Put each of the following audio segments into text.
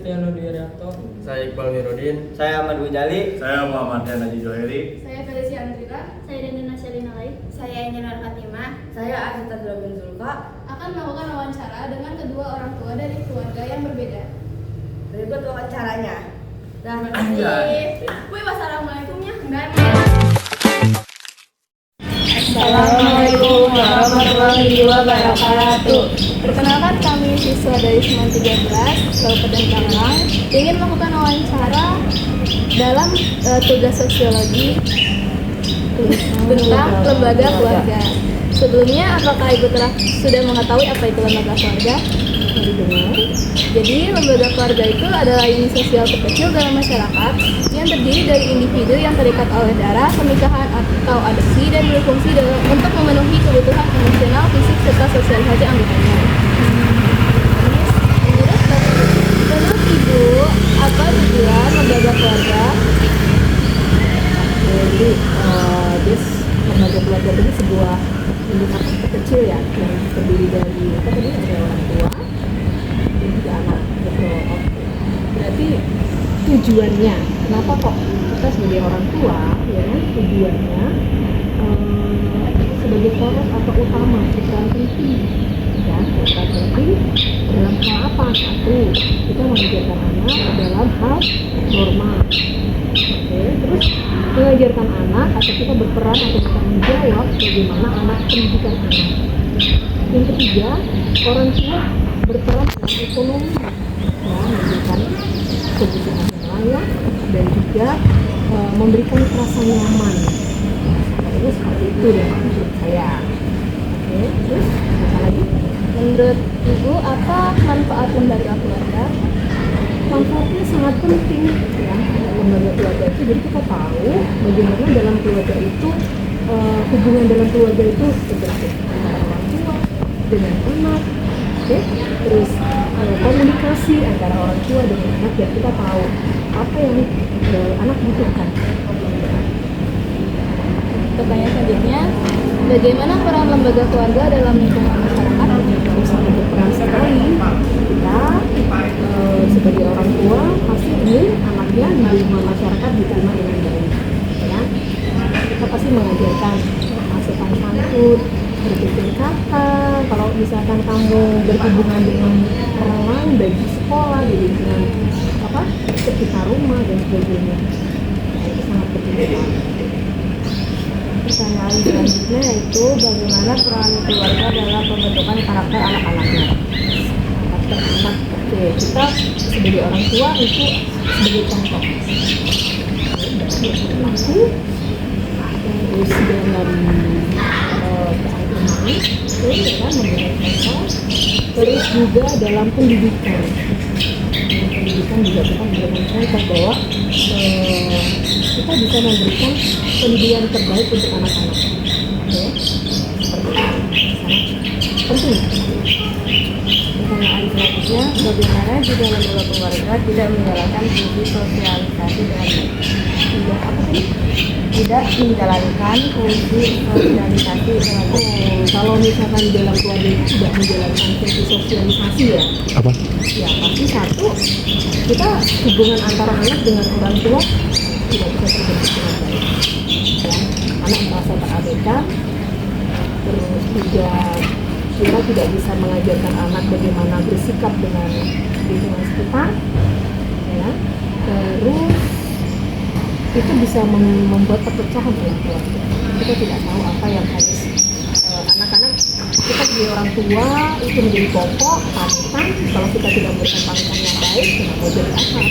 Septiano Dwiaryanto. Saya Iqbal Mirudin. Saya Ahmad Wijali. Saya Muhammad Haji Joheri. Saya Felicia Andrila. Saya Dendana Shalina Lai. Saya Enjenar Fatimah. Saya Asita Drobin Zulfa. Akan melakukan wawancara dengan kedua orang tua dari keluarga yang berbeda. Berikut wawancaranya. Dan Wih, wassalamualaikumnya. Assalamualaikum warahmatullahi wabarakatuh. Perkenalkan kami siswa dari Seman 13 Kabupaten Tangerang ingin melakukan wawancara dalam tugas sosiologi tentang lembaga keluarga. Sebelumnya, apakah Ibu sudah mengetahui apa itu lembaga keluarga? Jadi, lembaga keluarga itu adalah unit sosial terkecil dalam masyarakat yang terdiri dari individu yang terikat oleh darah, pernikahan atau adopsi dan berfungsi untuk memenuhi kebutuhan emosional, fisik, serta sosialisasi anggotanya. Menurut Ibu, apa tujuan lembaga keluarga? Jadi, lembaga keluarga ini sebuah indikator terkecil ya, yang terdiri dari ada orang tua dan juga anak. Berarti tujuannya, kenapa kok kita sebagai orang tua, ya kan, tujuannya sebagai poros atau utama, peran penting, ya, peran penting dalam hal apa? Satu, kita mengajarkan anak dalam hal norma. Oke, terus mengajarkan anak atau kita berperan atau bertanggung jawab bagaimana anak pendidikan anak. Yang ketiga, orang tua berperan dalam ekonomi, ya, memberikan kebutuhan yang layak dan juga memberikan rasa nyaman. Terus seperti itu ya menurut saya. Oke, terus apa lagi? Menurut Ibu, apa manfaat lembaga keluarga? Manfaatnya sangat penting ya, lembaga keluarga itu. Jadi kita tahu bagaimana dalam keluarga itu hubungan dalam keluarga itu terbentuk antara orang tua dengan anak, oke? Terus komunikasi antara orang tua dengan anak, dan kita tahu apa yang anak butuhkan. Pertanyaan selanjutnya, bagaimana peran lembaga keluarga dalam lingkungan masyarakat? Sangat berperan sekali. Kita sebagai orang tua pasti ingin anaknya di lingkungan masyarakat diterima dengan baik, ya. Kita pasti mengajarkan sopan santun, bertutur kata. Kalau misalkan kamu berhubungan dengan orang lain bagi sekolah, di lingkungan sekitar rumah dan sebagainya, itu sangat penting. pertanyaan selanjutnya yaitu bagaimana peran keluarga dalam pembentukan karakter anak-anaknya. Karakter anak, oke, kita sebagai orang tua itu sebagai contoh. Aku terus dalam keagamaan, terus kan memberikan contoh, terus juga dalam pendidikan. Pendidikan juga kita memberikan contoh bahwa kita bisa memberikan pendidikan terbaik untuk anak-anak. Oke, seperti itu. Penting. Pertanyaan selanjutnya, bagaimana jika lembaga keluarga tidak menjalankan fungsi sosialisasi dengan baik? Tidak menjalankan fungsi sosialisasi dengan baik. Kalau misalkan di dalam keluarga itu tidak menjalankan fungsi sosialisasi ya, Apa? ya pasti satu, kita hubungan antara anak dengan orang tua tidak bisa terbentuk dengan baik. Ya, anak merasa terabaikan, terus juga kita tidak bisa mengajarkan anak bagaimana bersikap dengan lingkungan sekitar, ya. Terus itu bisa membuat perpecahan dalam keluarga. Kita tidak tahu apa yang harus anak-anak, kita sebagai orang tua itu menjadi pokok panutan. Kalau kita tidak memberikan panutan yang baik, kita mau jadi apa?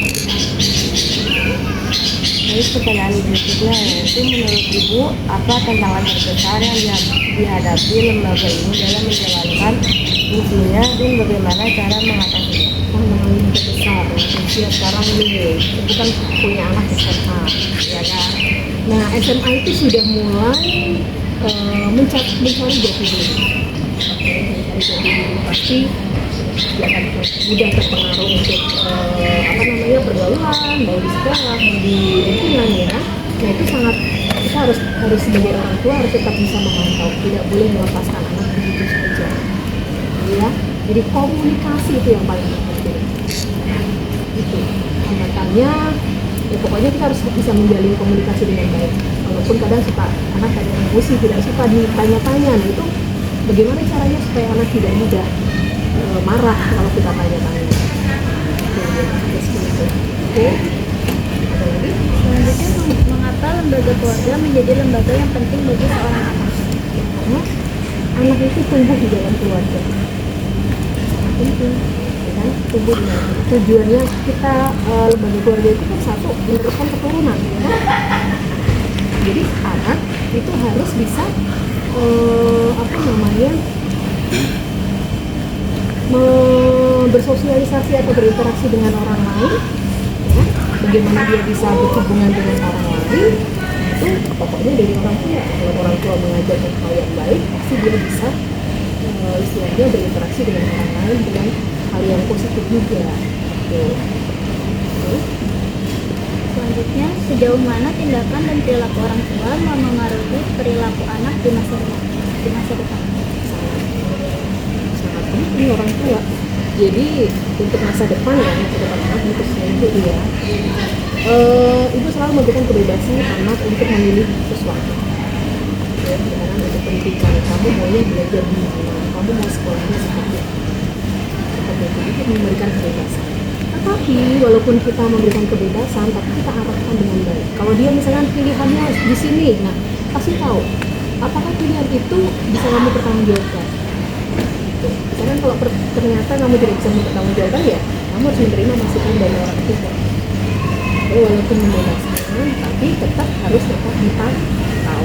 Jadi pertanyaan berikutnya yaitu menurut Ibu apa tantangan terbesar yang dihadapi lembaga ini dalam menjalankan fungsinya dan bagaimana cara mengatasinya? Tantangan yang terbesar usia sekarang ini bukan punya anak SMA, ya kan? Nah, SMA itu sudah mulai mencari jati diri. Mencari jati diri pasti dia akan mudah terpengaruh untuk pergaulan, mau di sekolah, mau di lingkungan, ya. Nah, itu sangat, kita harus sebagai orang tua harus tetap bisa memantau, tidak boleh melepaskan anak begitu saja, ya. Jadi komunikasi itu yang paling penting. itu hambatannya. Ya pokoknya kita harus bisa menjalin komunikasi dengan baik. Walaupun kadang suka anak ada yang emosi, tidak suka ditanya-tanya, nah itu bagaimana caranya supaya anak tidak mudah marah kalau kita tanya-tanya. Oke. Ada lagi? Selanjutnya, mengapa lembaga keluarga menjadi lembaga yang penting bagi seorang anak? Karena anak itu tumbuh di dalam keluarga, sangat penting, ya kan? Tumbuh di dalam tujuannya kita lembaga keluarga itu kan satu, meneruskan keturunan, ya kan? Jadi anak itu harus bisa bersosialisasi atau berinteraksi dengan orang lain, ya. Bagaimana dia bisa berhubungan dengan orang lain, itu pokoknya dari orang tua. Kalau orang tua mengajarkan hal yang baik, pasti dia bisa istilahnya berinteraksi dengan orang lain dengan hal yang positif juga. Selanjutnya, sejauh mana tindakan dan perilaku orang tua mempengaruhi perilaku anak di masa depan? Sangat penting orang tua. Jadi untuk masa depan ya, masa depan anak khususnya itu ya, ibu selalu memberikan kebebasan anak untuk memilih sesuatu. Ya, karena untuk pendidikan kamu maunya belajar di mana, kamu mau sekolahnya seperti itu memberikan kebebasan. Tetapi walaupun kita memberikan kebebasan, tapi kita arahkan dengan baik. Kalau dia misalnya pilihannya di sini, nah kasih tahu apakah pilihan itu bisa kamu pertanggungjawabkan. Misalkan kalau ternyata kamu tidak bisa mempertanggungjawabkan, ya kamu harus menerima masukan dari orang tua. Jadi walaupun membebaskan, tapi tetap harus dipantau.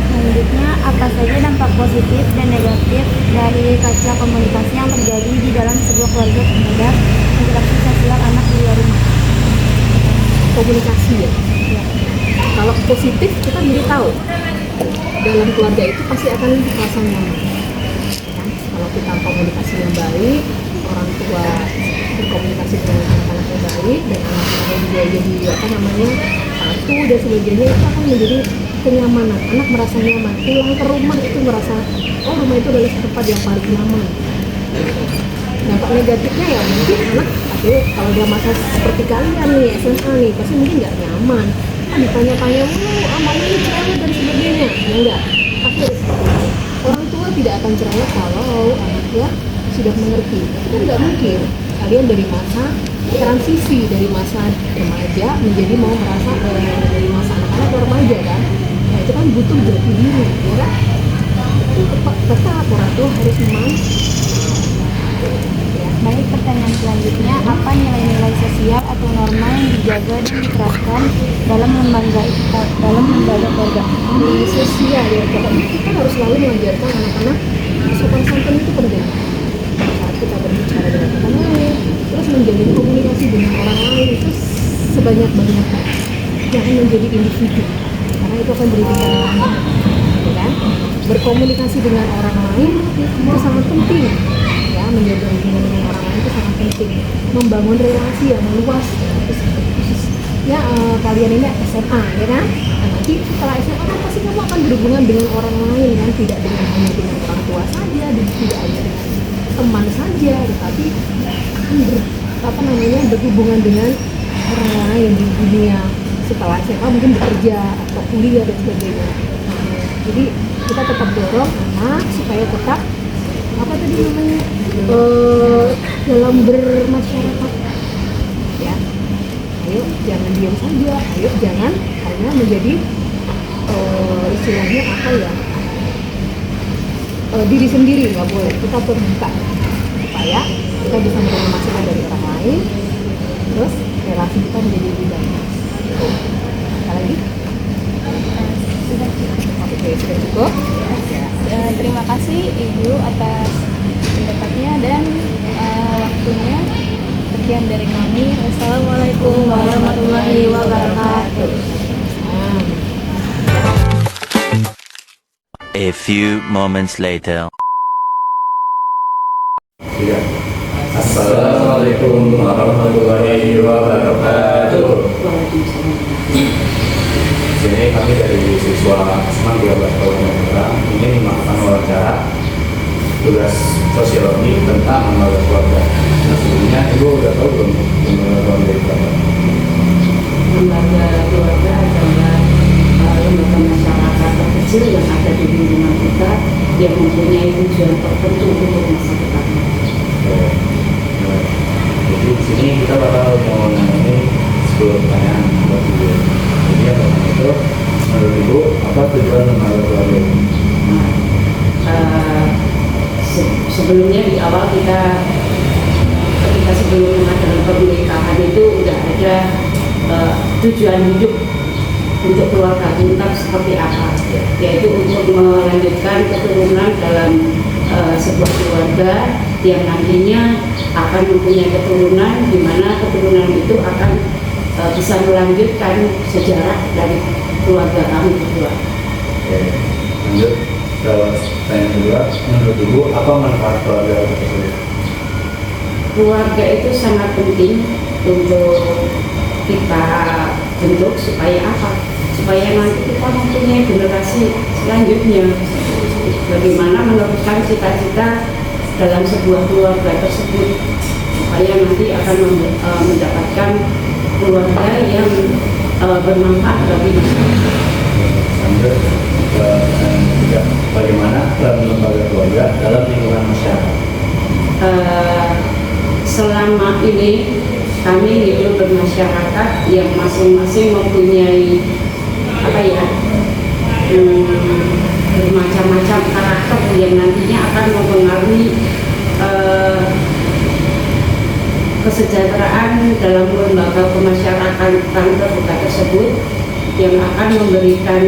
Selanjutnya, apa saja dampak positif dan negatif dari kaca komunikasi yang terjadi di dalam sebuah keluarga terhadap interaksi sosial anak di luar rumah? Komunikasi ya. Kalau positif kita jadi tahu dalam keluarga itu pasti akan merasa nyaman. Ya, kalau kita komunikasi yang baik, orang tua berkomunikasi dengan anak-anak yang baik, dan anak-anak juga jadi satu dan sebagainya, itu akan menjadi kenyamanan. Anak merasa nyaman, pulang ke rumah itu merasa, oh rumah itu adalah tempat yang paling nyaman. Dampak negatifnya ya mungkin anak, kalau dia masa seperti kalian nih, SMA nih, pasti mungkin nggak nyaman. Ditanya-tanya, maunya ini cerewet dan sebagainya. Ya enggak, pasti ada seperti itu. Orang tua tidak akan cerewet kalau anaknya sudah mengerti. Itu kan nggak mungkin. Kalian dari masa transisi, dari masa remaja menjadi mau merasa dari masa anak-anak ke remaja kan. Nah itu kan butuh jati diri, ya kan? Itu tetap orang tua harus memang. Baik, pertanyaan selanjutnya, apa nilai-nilai sosial atau norma yang dijaga dan diterapkan dalam lembaga keluarga? Nilai sosial ya, pokoknya kita harus selalu mengajarkan anak-anak sopan santun itu penting. Saat kita berbicara dengan orang lain, terus menjalin komunikasi dengan orang lain itu sebanyak-banyaknya. Jangan menjadi individu, karena itu akan merugikan orang lain, ya kan? Berkomunikasi dengan orang lain itu sangat penting. Ya, menjaga hubungan dengan orang lain itu sangat penting. Membangun relasi yang luas. Ya, kalian ini SMA, ya kan? Nah, nanti setelah SMA kan pasti kamu akan berhubungan dengan orang lain kan, tidak hanya dengan orang tua saja, dan tidak hanya dengan teman saja, tetapi akan berhubungan dengan orang lain di dunia setelah SMA, mungkin bekerja atau kuliah dan sebagainya. Jadi kita tetap dorong anak supaya tetap dalam bermasyarakat, ya. Ayo jangan diam saja, ayo jangan hanya menjadi istilahnya diri sendiri, nggak boleh. Kita terbuka supaya kita bisa menerima masukan dari orang lain, terus relasi kita menjadi lebih baik. Apa lagi? Oke, sudah cukup. Terima kasih Ibu atas pendapatnya dan waktunya. Sekian dari kami. Wassalamualaikum warahmatullahi wabarakatuh. A few moments later. Ya. Assalamualaikum warahmatullahi wabarakatuh. Sini kami dari siswa SMA 13 tahun yang ingin melakukan wawancara tugas sosiologi tentang lembaga keluarga. Nah, sebelumnya Ibu udah tahu belum lembaga keluarga itu apa? Lembaga keluarga adalah lembaga masyarakat terkecil yang ada di lingkungan kita yang mempunyai tujuan tertentu untuk masa depan. Nah, jadi di sini kita bakal mau nanya 10 pertanyaan buat Ibu. Jadi yang pertama itu, menurut Ibu apa tujuan lembaga keluarga ini? Sebelumnya di awal ketika sebelum mengadakan pernikahan itu udah ada tujuan hidup untuk keluarga kita seperti apa, yaitu untuk melanjutkan keturunan dalam sebuah keluarga yang nantinya akan mempunyai keturunan di mana keturunan itu akan bisa melanjutkan sejarah dari keluarga kami berdua. Oke, lanjut ke pertanyaan kedua, menurut Ibu apa manfaat keluarga tersebut? Keluarga itu sangat penting untuk kita bentuk supaya apa? Supaya nanti kita mempunyai generasi selanjutnya. Bagaimana meneruskan cita-cita dalam sebuah keluarga tersebut supaya nanti akan mendapatkan keluarga yang bermanfaat bagi masyarakat. Lanjut ke pertanyaan ketiga, bagaimana peran lembaga keluarga dalam lingkungan masyarakat? Selama ini kami hidup bermasyarakat yang masing-masing mempunyai bermacam-macam karakter yang nantinya akan mempengaruhi kesejahteraan dalam lembaga pemasyarakatan terbuka tersebut yang akan memberikan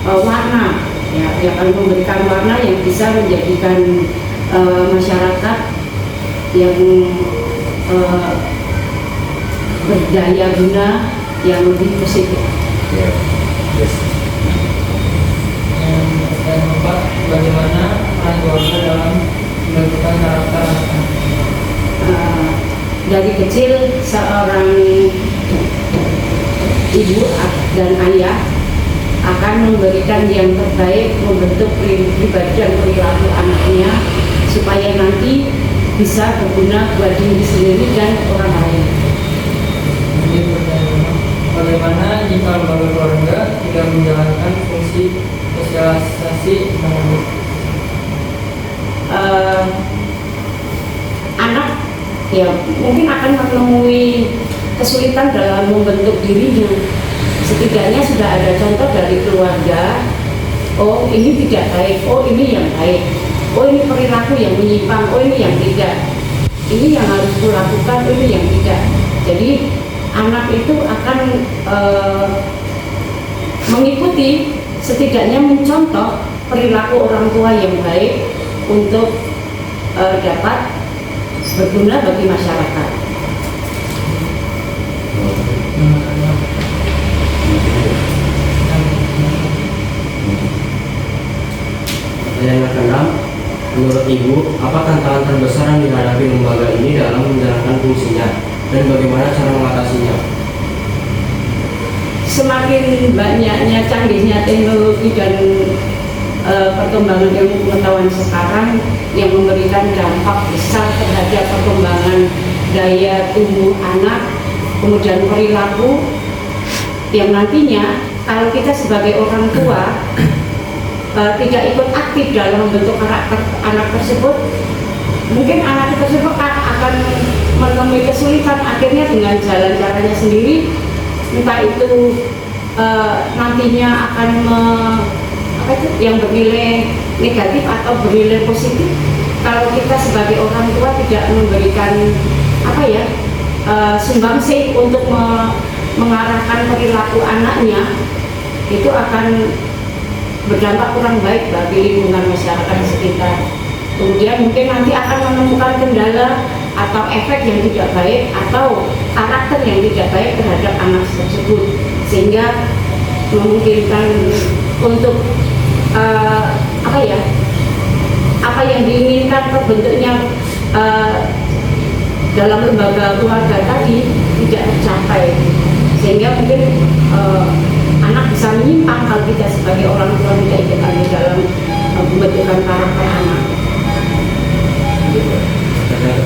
warna, ya, yang akan memberikan warna yang bisa menjadikan masyarakat yang berdaya guna yang lebih positif. Ya, yes. Dan keempat, bagaimana peran keluarga dalam menentukan karakter anak? Dari kecil seorang ibu dan ayah akan memberikan yang terbaik membentuk pribadi dan perilaku anaknya supaya nanti bisa berguna buat diri sendiri dan orang lain. Jadi pertanyaan, bagaimana jika lembaga keluarga tidak menjalankan fungsi sosialisasi menurut? Anak ya mungkin akan menemui kesulitan dalam membentuk dirinya. Setidaknya sudah ada contoh dari keluarga, oh ini tidak baik, oh ini yang baik, oh ini perilaku yang menyimpang, oh ini yang tidak, ini yang harus kulakukan, ini yang tidak. Jadi anak itu akan mengikuti, setidaknya mencontoh perilaku orang tua yang baik untuk dapat berguna bagi masyarakat. Yang keenam, menurut Ibu, apa tantangan terbesar yang dihadapi lembaga ini dalam menjalankan fungsinya dan bagaimana cara mengatasinya? Semakin banyaknya canggihnya teknologi dan perkembangan ilmu pengetahuan sekarang yang memberikan dampak besar terhadap perkembangan daya tumbuh anak, kemudian perilaku yang nantinya kalau kita sebagai orang tua tidak ikut aktif dalam membentuk karakter anak tersebut, mungkin anak tersebut akan menemui kesulitan akhirnya dengan jalan caranya sendiri, entah itu nantinya akan yang bernilai negatif atau bernilai positif. Kalau kita sebagai orang tua tidak memberikan sumbangsih untuk mengarahkan perilaku anaknya, itu akan berdampak kurang baik bagi lingkungan masyarakat di sekitar. Kemudian mungkin nanti akan menemukan kendala atau efek yang tidak baik atau karakter yang tidak baik terhadap anak tersebut, sehingga memungkinkan untuk apa yang diinginkan terbentuknya dalam lembaga keluarga tadi tidak tercapai, sehingga mungkin anak bisa menyimpang kalau kita sebagai orang tua tidak ikut dalam pembentukan karakter anak.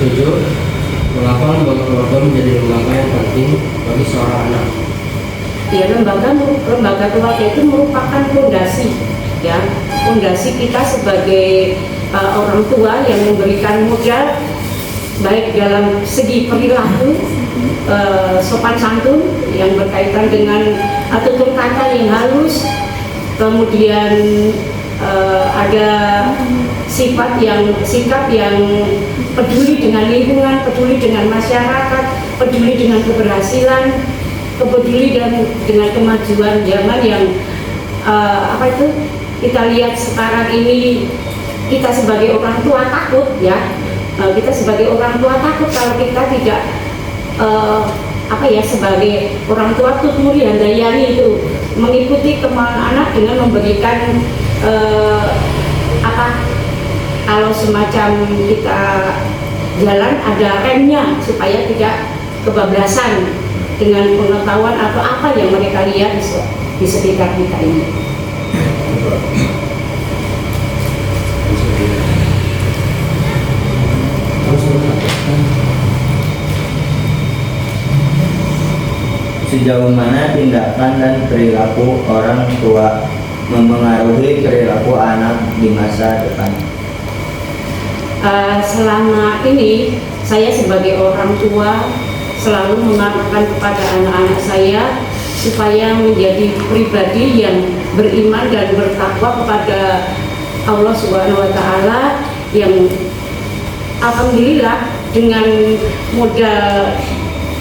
7. Mengapa lembaga keluarga menjadi lembaga yang penting bagi seorang anak? Ya, lembaga keluarga itu merupakan fondasi, ya, fondasi kita sebagai orang tua yang memberikan modal baik dalam segi perilaku, sopan santun yang berkaitan dengan tutur kata yang halus, kemudian ada sikap yang peduli dengan lingkungan, peduli dengan masyarakat, peduli dengan keberhasilan, peduli dengan kemajuan zaman yang kita lihat sekarang ini. Kita sebagai orang tua takut, ya, kita sebagai orang tua takut kalau kita tidak sebagai orang tua tuturi handayani itu mengikuti kemauan anak dengan memberikan kalau semacam kita jalan ada remnya supaya tidak kebablasan dengan pengetahuan atau apa yang mereka lihat di sekitar kita ini. Sejauh mana tindakan dan perilaku orang tua mempengaruhi perilaku anak di masa depan? Selama ini saya sebagai orang tua selalu mengarahkan kepada anak-anak saya supaya menjadi pribadi yang beriman dan bertakwa kepada Allah Subhanahu wa Ta'ala, yang alhamdulillah dengan modal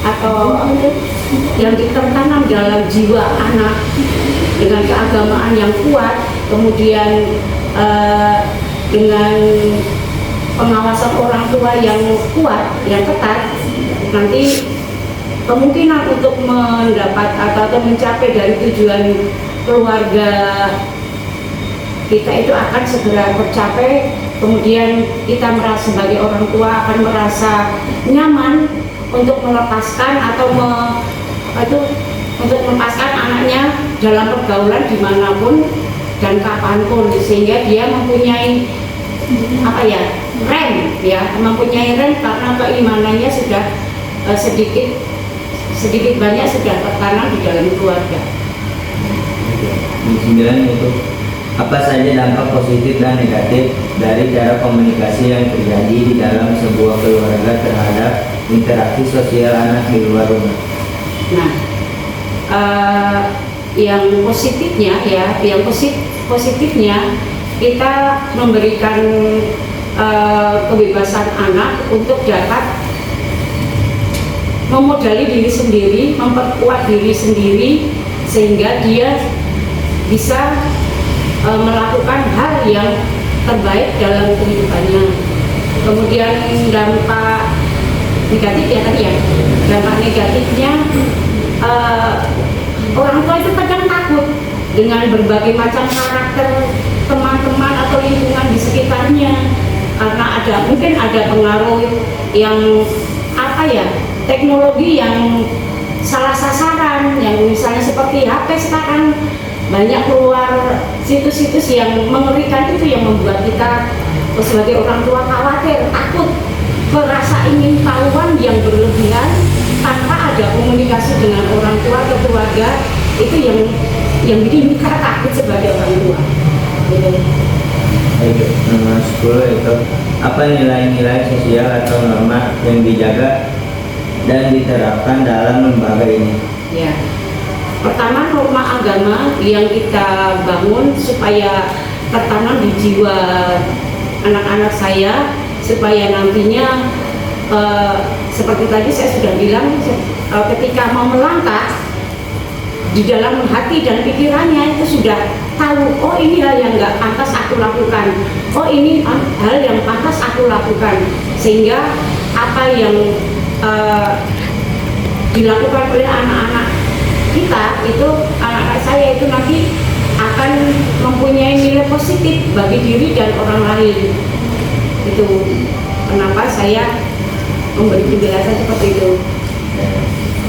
atau yang tertanam dalam jiwa anak dengan keagamaan yang kuat, kemudian dengan pengawasan orang tua yang kuat, yang ketat, nanti kemungkinan untuk mendapat atau mencapai dari tujuan keluarga kita itu akan segera tercapai. Kemudian kita merasa sebagai orang tua akan merasa nyaman untuk melepaskan atau untuk melepaskan anaknya dalam pergaulan dimanapun dan kapanpun, sehingga dia mempunyai mempunyai rem karena keimanannya sudah sedikit banyak sudah tertanam di dalam keluarga. 9 itu apa saja dampak positif dan negatif dari cara komunikasi yang terjadi di dalam sebuah keluarga terhadap interaksi sosial anak di luar rumah? Nah, yang positifnya kita memberikan kebebasan anak untuk dapat memodali diri sendiri, memperkuat diri sendiri, sehingga dia bisa melakukan hal yang terbaik dalam kehidupannya. Kemudian dampak negatif dampak negatifnya orang tua itu kadang takut dengan berbagai macam karakter teman-teman atau lingkungan di sekitarnya, karena mungkin ada pengaruh yang teknologi yang salah sasaran, yang misalnya seperti HP sekarang banyak keluar situs-situs yang mengerikan, itu yang membuat kita sebagai orang tua khawatir, takut, merasa ingin tahuan yang berlebihan tanpa ada komunikasi dengan orang tua atau keluarga. Itu yang bikin kita takut sebagai orang tua. Nomor 10 itu apa nilai-nilai sosial atau norma yang dijaga dan diterapkan dalam lembaga ini? Ya, pertama norma agama yang kita bangun supaya tertanam di jiwa anak-anak saya, supaya nantinya seperti tadi saya sudah bilang, ketika mau melangkah di dalam hati dan pikirannya itu sudah tahu, oh ini hal yang nggak pantas aku lakukan, oh ini hal yang pantas aku lakukan, sehingga apa yang dilakukan oleh anak-anak kita itu, anak-anak saya itu nanti akan mempunyai nilai positif bagi diri dan orang lain. Itu kenapa saya memberi penjelasan seperti itu.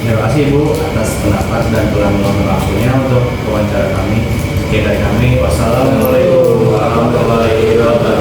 Terima kasih Ibu atas pendapat dan tulang-tulang waktunya untuk wawancara kami. Sekian dari kami. Wassalamualaikum warahmatullahi wabarakatuh.